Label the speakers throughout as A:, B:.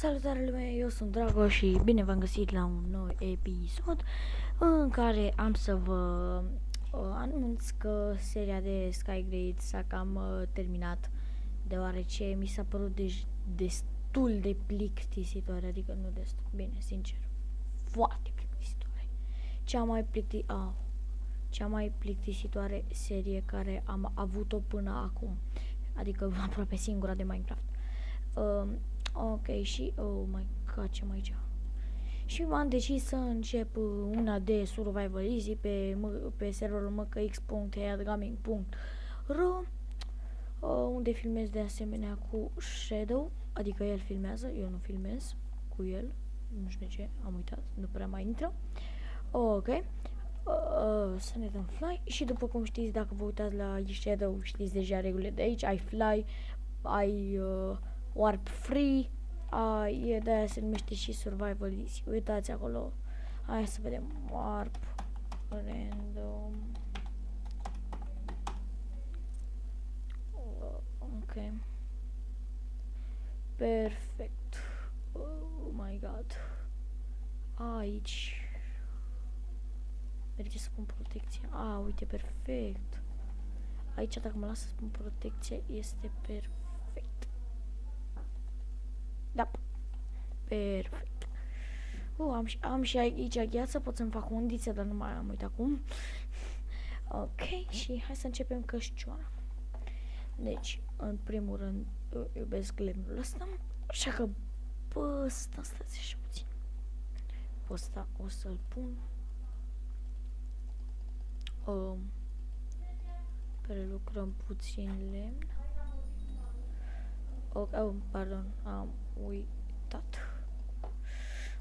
A: Salutare lume, eu sunt Drago și bine v-am găsit la un nou episod în care am să vă anunț că seria de Skygrade s-a cam terminat, deoarece mi s-a părut destul de plictisitoare, adică nu destul, bine, sincer, foarte plictisitoare. Cea mai plictisitoare serie care am avut-o până acum, adică aproape singura de Minecraft. Ok, și oh my god, ce mai aici? Și m-am decis să încep una de Survival Easy pe serverul mkx.headgaming.ro, unde filmez de asemenea cu Shadow, adică el filmează, eu nu filmez cu el, nu știu de ce, am uitat, nu prea mai intră. Ok, să ne dăm fly și după cum știți, dacă vă uitați la Shadow, știți deja regulile de aici, ai fly, ai warp free, de-aia se numește și Survival Easy. Uitați acolo. Hai să vedem. Warp random. Ok. Perfect. Oh my god. Aici merge să pun protecție. Uite, perfect. Aici dacă mă las să pun protecție este perfect. Da. Perfect. Am și aici gheață, pot să-mi fac undițe, dar nu mai am uitat cum. Ok, și hai să începem cășcioara. Deci, în primul rând, eu iubesc lemnul ăsta, așa că stați așa puțin. Pe ăsta o să-l pun. Prelucrăm puțin lemn. Pardon, am uitat.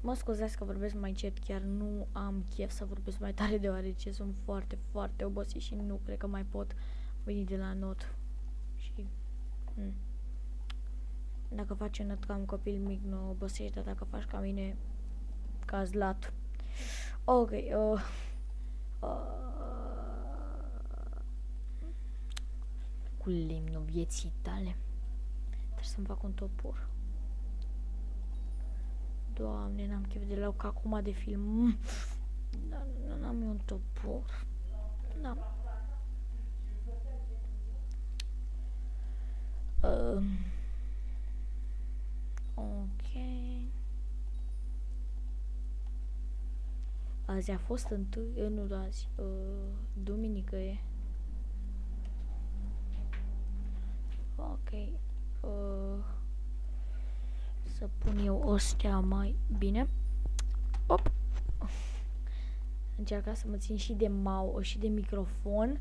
A: Mă scuzați că vorbesc mai încet, chiar nu am chef să vorbesc mai tare, deoarece sunt foarte, foarte obosit și nu cred că mai pot veni de la not. Și dacă faci not ca un copil mic, nu obosești, dar dacă faci ca mine, cazi lat. Ok, cu lemnul vieții tale. Trebuie să-mi fac un topor. Doamne, n-am chef de la ca acum de film. N-am eu un topor. N-am. Ok. Azi a fost nu azi, duminică e. Ok. Să pun eu ostea mai bine. Op. Încerca să mă țin și de și de microfon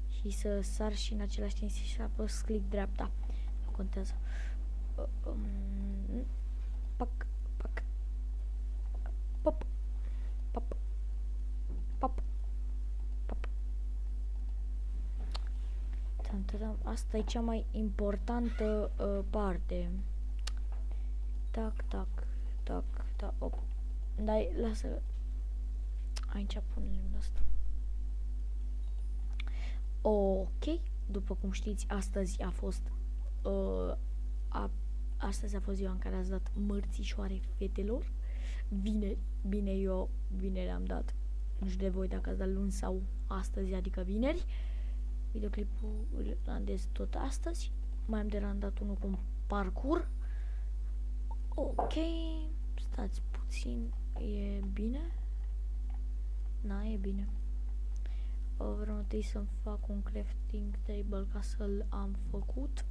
A: și să sar și în același timp și să apăs click dreapta. Nu contează. Pac, pac. Pop. Pop. Pop. Pop. Asta e cea mai importantă parte. Tac, tac, tac, tac, op. Dai, lasă. Aici pun lemnul ăsta. Ok, după cum știți, astăzi a fost ziua în care ați dat mărțișoare fetelor. Vineri, bine, eu vineri am dat. Nu știu de voi dacă ați dat luni sau astăzi, adică vineri. Videoclipul îl randez tot astăzi. Mai am de randat unul cu un parcurs. Ok, stați puțin, e bine? E bine. Vreau întâi să-mi fac un crafting table ca să-l am făcut.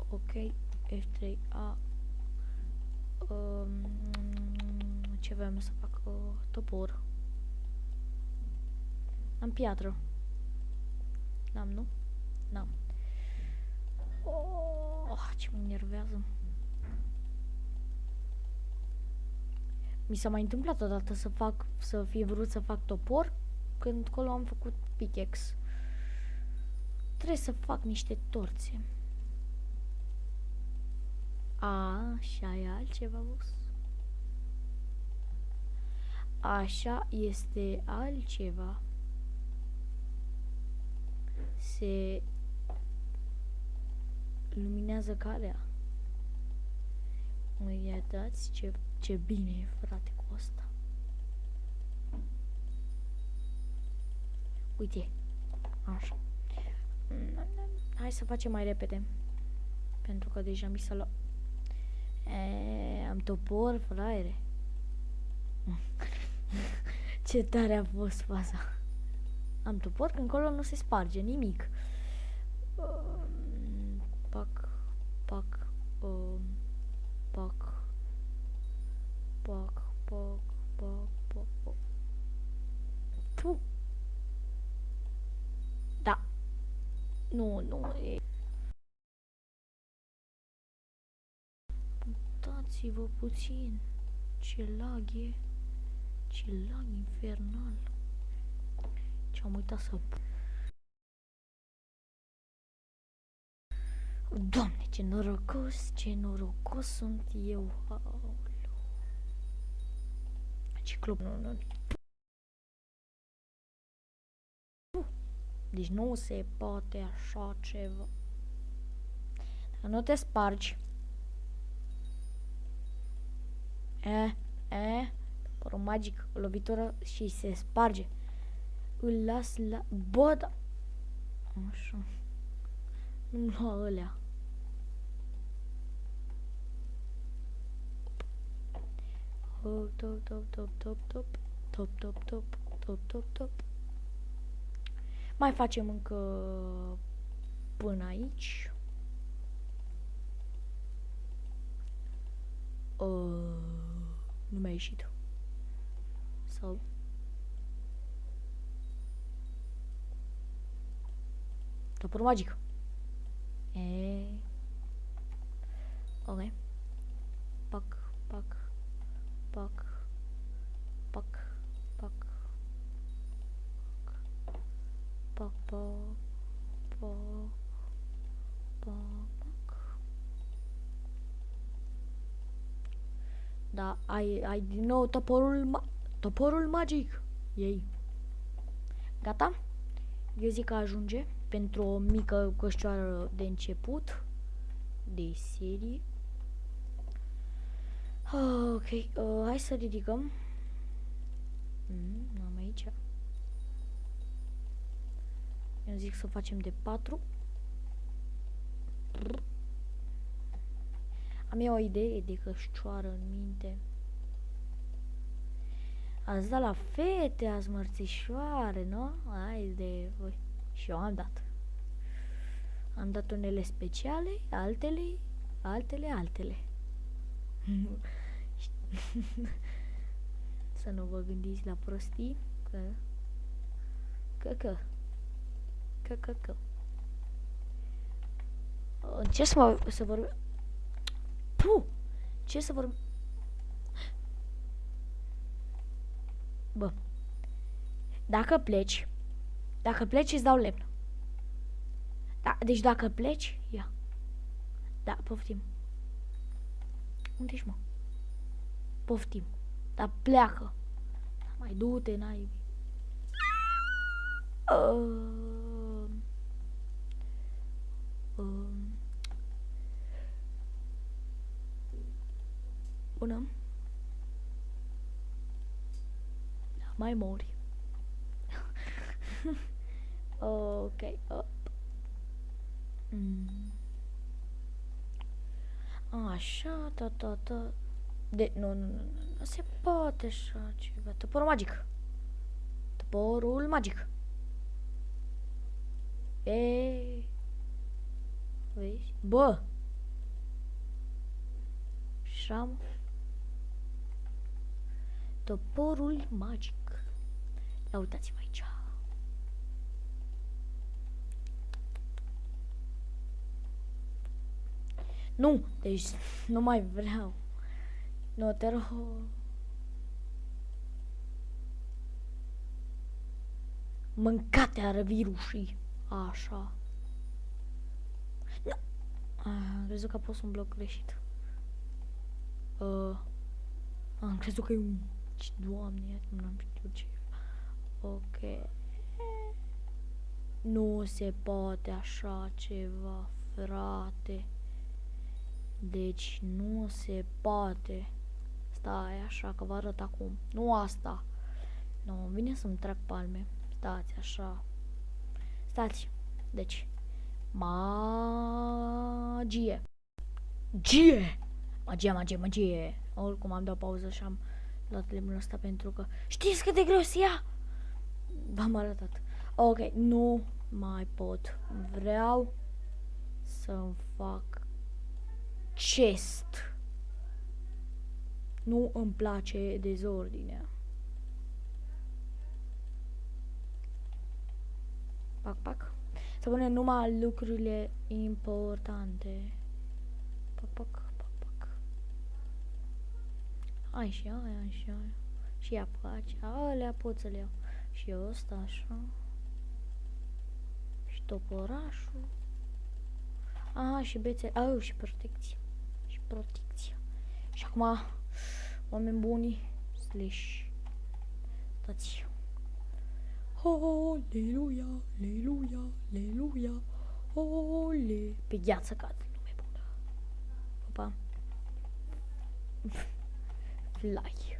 A: Ok, F3A. Ce vreau să fac? Topor. Am piatră. N-am, nu? N-am. Ce mă enervează. Mi s-a mai întâmplat odată să fi vrut să fac topor, când acolo am făcut pickaxe. Trebuie să fac niște torțe. Așa e altceva, boss. Așa este altceva. Se luminează calea. Ia dați ce bine e, frate, cu asta. Uite. Așa. Hai să facem mai repede. Pentru că deja mi s-a luat. Am topor, fraiere. Ce tare a fost faza. Am topor, că încolo nu se sparge nimic. Pac. Puh. Da. Nu e. Uitați-vă puțin. Ce lag e. Ce lag infernal. Ce-am uitat să... Doamne, ce norocos sunt eu. Ciclop, nu. Deci nu se poate așa ceva. Dacă nu te spargi. Părul magic, o lovitură și se sparge. Îl las la... Bă, da. Așa. Nu lua ălea. Top. Mai facem încă până aici. Nu mi-a ieșit. Sau... Topor magic. Ok. Pac. Da, ai din nou toporul magic. Ei. Gata? Eu zic că ajunge pentru o mică căștioară de început de serie. Ok, hai să ridicăm. Am aici. Eu zic să facem de 4. Am eu o idee de cășcioară în minte. Ați dat la fete, ați mărțișoare, nu? Hai de voi. Și eu am dat. Am dat unele speciale, altele. Să nu vă gândiți la prostii, că. Ce să vorbim? Puh! Ce să vorbim? Bă. Dacă pleci îți dau lemn. Da, deci dacă pleci, ia. Da, poftim. Unde ești, mă? Poftim. Dar pleacă. Mai du-te, n-ai... Bună. Da, mai mori. Ok, up. Așa, de, nu se poate așa ceva. Toporul magic. Toporul magic. Vezi? Bă! Șam. Toporul magic. Ia uitați-vă aici. Nu, deci nu mai vreau. Nu, te rog. Mâncate ară virusii. Așa. Nu. Am crezut că a pus un bloc greșit. Am crezut că e un... Doamne, nu am știut ce. Ok. Nu se poate așa ceva, frate. Deci nu se poate. Stai așa că vă arăt acum. Nu asta. Nu, vine să-mi trag palme. Stați așa. Stați. Deci. Magie. Magie. Magie. Oricum am dat pauză și am luat lemnul ăsta pentru că știți cât de greu se ia? V-am arătat. Ok, nu mai pot. Vreau să-mi fac chest. Nu îmi place dezordinea. Pac. Să punem numai lucrurile importante. Pac. Ai și aia. Și apace. Alea pot să le iau. Și ăsta așa. Și toporașul. Și bețe. Și protecție. Și acum, oameni buni, stați. Aleluia. Ole. Pe gheață cad, nume bună. Opa. Fly.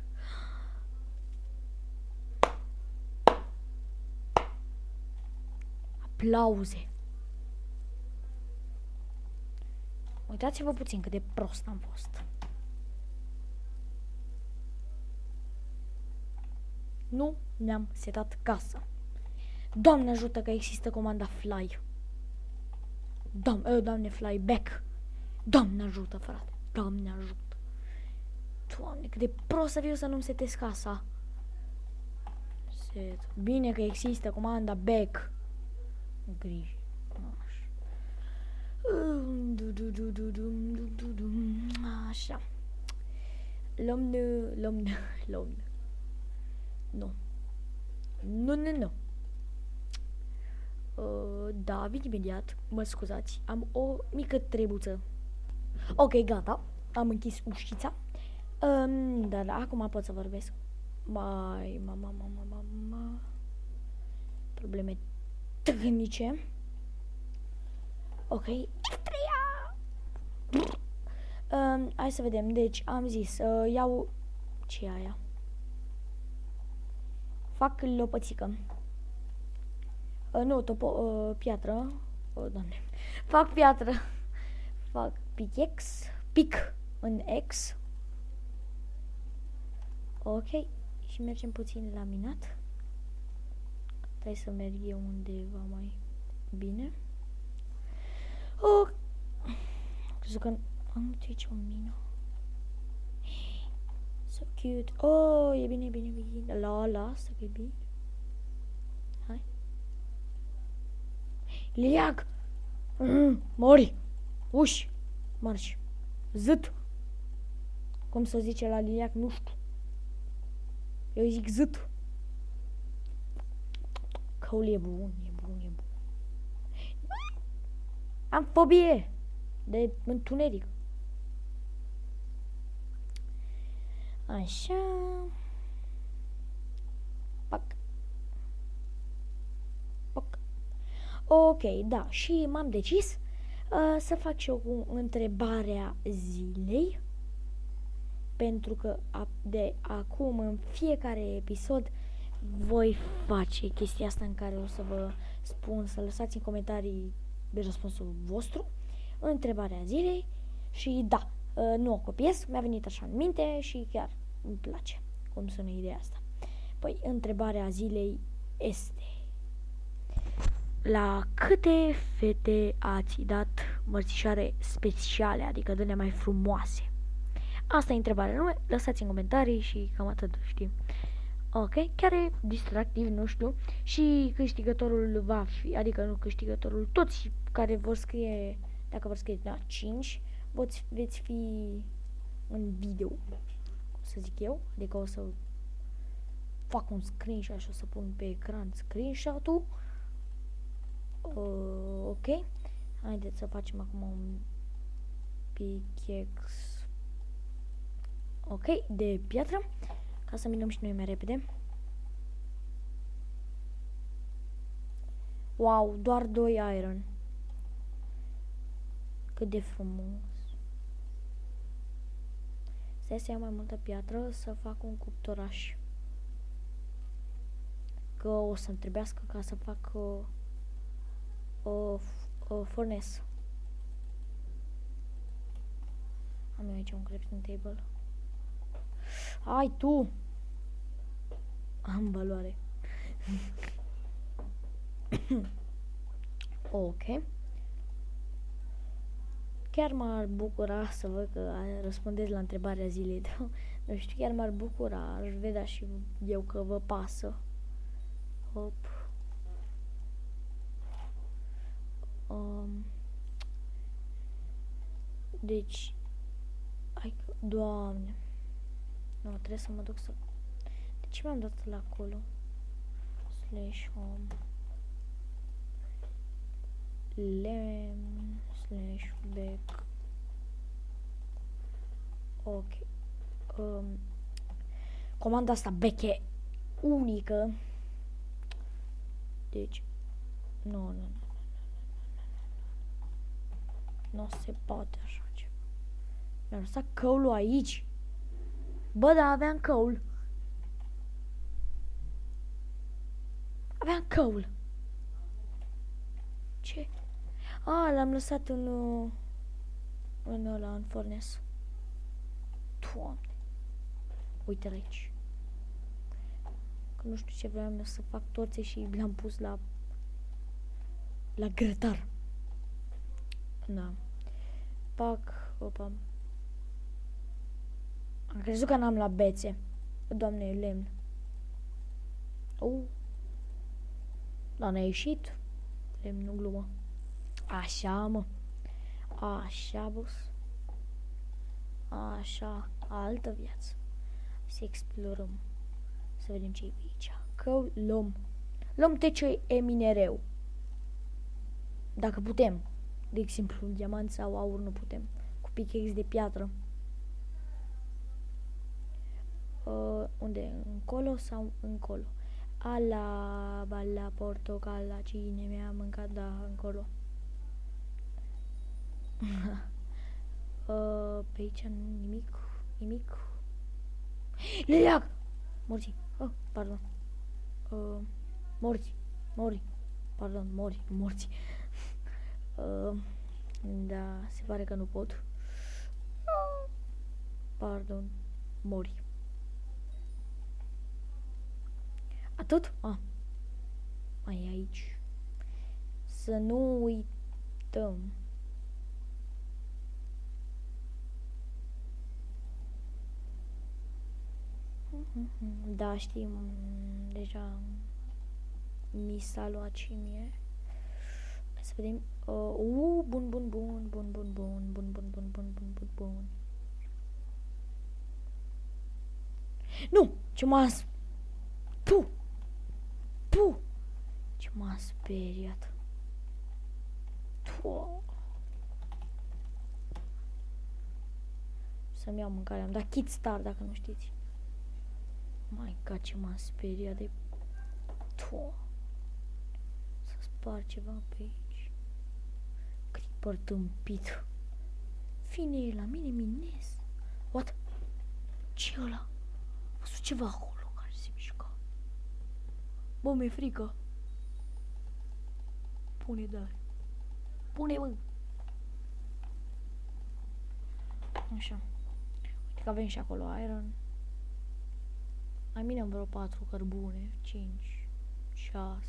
A: Aplauze. Uitați-vă puțin cât de prost am fost. Nu ne-am setat casa. Doamne ajută că există comanda fly. Doamne fly back. Doamne ajută, frate. Doamne ajută. Doamne, cât de prost să fiu să nu-mi setez casa. Bine că există comanda back. Grijă. Așa. Luăm. Nu. Da, vin imediat. Mă scuzați. Am o mică trebuță. Ok, gata. Am închis ușița. Da, acum pot să vorbesc. Mama. Probleme tehnice. Ok. Hai să vedem. Deci, am zis, iau... Ce e aia? Fac lopățică. Piatră. Doamne. Fac piatră. Fac pic în X. Ok. Și mergem puțin la minat. Trebuie să merg eu undeva mai bine. Crezut că am aici o mină. So cute. E bine. Lasă că e bine. Hai. Liliac! Mori! Uși! Marș! Zât! Cum să zice la liliac, nu știu. Eu zic zât. Căul e bun. Am fobie de întuneric. Așa. Pac. Ok, da. Și m-am decis să fac și eu cu întrebarea zilei. Pentru că de acum în fiecare episod voi face chestia asta în care o să vă spun să lăsați în comentarii de răspunsul vostru, întrebarea zilei și da, nu o copiez, mi-a venit așa în minte și chiar îmi place cum sună ideea asta. Păi, întrebarea zilei este: la câte fete ați dat mărțișoare speciale, adică de mai frumoase? Asta e întrebarea, nu? Lăsați în comentarii și cam atât, știi? Ok, chiar e distractiv, nu știu. Și câștigătorul va fi, adică nu câștigătorul, toți care vor scrie, dacă vor scrie 5, veți fi în video, să zic eu, adică o să fac un screenshot și o să pun pe ecran screenshot-ul. Ok, haideți să facem acum un pickaxe. Ok, de piatră, ca să minăm și noi mai repede. Wow, doar 2 iron. Cât de frumos. Stai să iau mai multă piatră să fac un cuptoraș. Că o să-mi trebuiască ca să fac furnace. Am eu aici un crafting table. Ai tu! Am valoare. Ok. Chiar m-ar bucura să văd că răspundeți la întrebarea zilei. Nu știu, chiar m-ar bucura. Aș vedea și eu că vă pasă. Hop. Deci, hai că, Doamne. Nu, trebuie să mă duc să... De ce mi-am dat la acolo? Slash home. Lem slash back. Ok. Comanda asta back e unică. Deci, nu. Nu se poate așa ceva. Mi-a lăsat căulul aici. Bă, da, aveam căul. Aveam căul. Ce? A, l-am lăsat în ăla, în furnace. Doamne. Uite-l aici. Că nu știu ce vreau să fac torțe și l-am pus la grătar. Da. Pac, opa. Am crezut că n-am la bețe. Doamne, e lemn. Dar n-a ieșit. Lemn, nu glumă. Așa, mă. Așa, boss. Așa, altă viață. Să explorăm. Să vedem ce e aici. Că luăm TCE minereu. Dacă putem. De exemplu, diamant sau aur nu putem. Cu pickaxe de piatră. Unde? Încolo sau încolo? Bala, portocala, cine mi-a mâncat, da, încolo. Pe aici nimic. Liliac! Morți. Pardon. Morți. Pardon, morți. Da, se pare că nu pot. Pardon, mori. Atât? Mai e aici. Să nu uităm. Da, știm, deja mi s-a luat și mie. Hai să vedem. Bun. Nu! Ce m-a... Ce m-a speriat. Să-mi iau mâncare. Am dat kit star, dacă nu știți. My God, ce m-a speriat de... Să spar ceva pe aici. Creeper tâmpit. Vine el la mine, minez. What? Ce ăla? A văzut ceva acolo care se mișcă. Bă, mi-e frică. Pune, bă. Așa. Uite că avem și acolo iron. Mai minăm vreo 4 cărbune, 5, 6,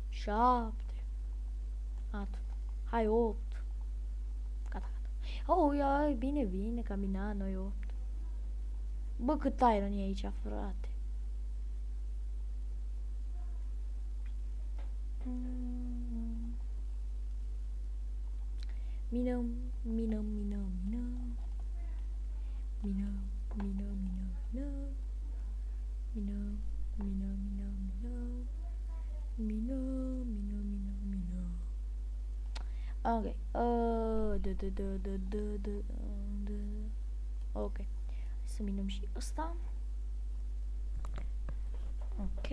A: 7. Atât. Hai 8. Gata. Ia, bine, că am minat noi 8. Bă, cât iron e aici, frate. Minăm. Ok. Ok. Să minăm și ăsta. Ok.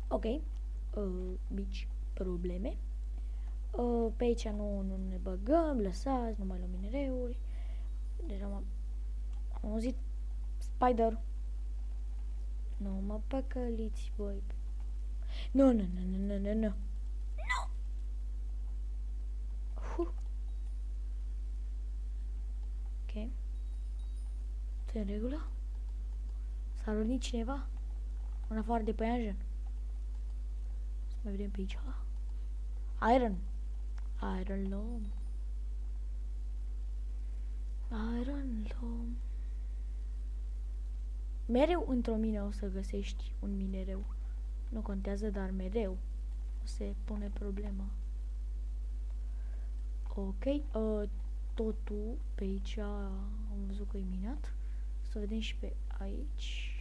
A: Ok. Mici probleme. Pe aici nu ne băgăm, lăsați, nu mai luăm minereuri. Deja am auzit spider. Nu mă păcăliți, voi. Nu. Ok. Te în regulă? S-a rănit cineva? În afară de păianjen? Să mai vedem pe aici. Iron Lome. Mereu într-o mină o să găsești un minereu. Nu contează, dar mereu o se pune problema. Ok, totul pe aici am văzut că e minat. Să vedem și pe aici.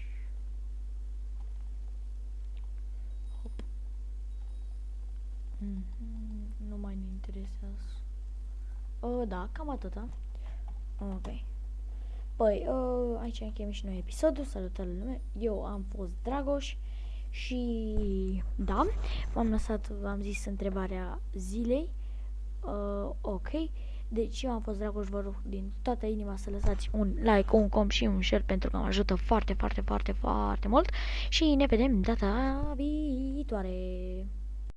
A: Hop. Nu mai ne interesează. Da, cam atâta. Ok. Păi, aici încheiem și noi episodul. Salutare lume. Eu am fost Dragoș. Și da, v-am zis întrebarea zilei. Ok. Deci eu am fost Dragoș, vă rog din toată inima să lăsați un like, un com și un share pentru că mă ajută foarte mult. Și ne vedem data viitoare.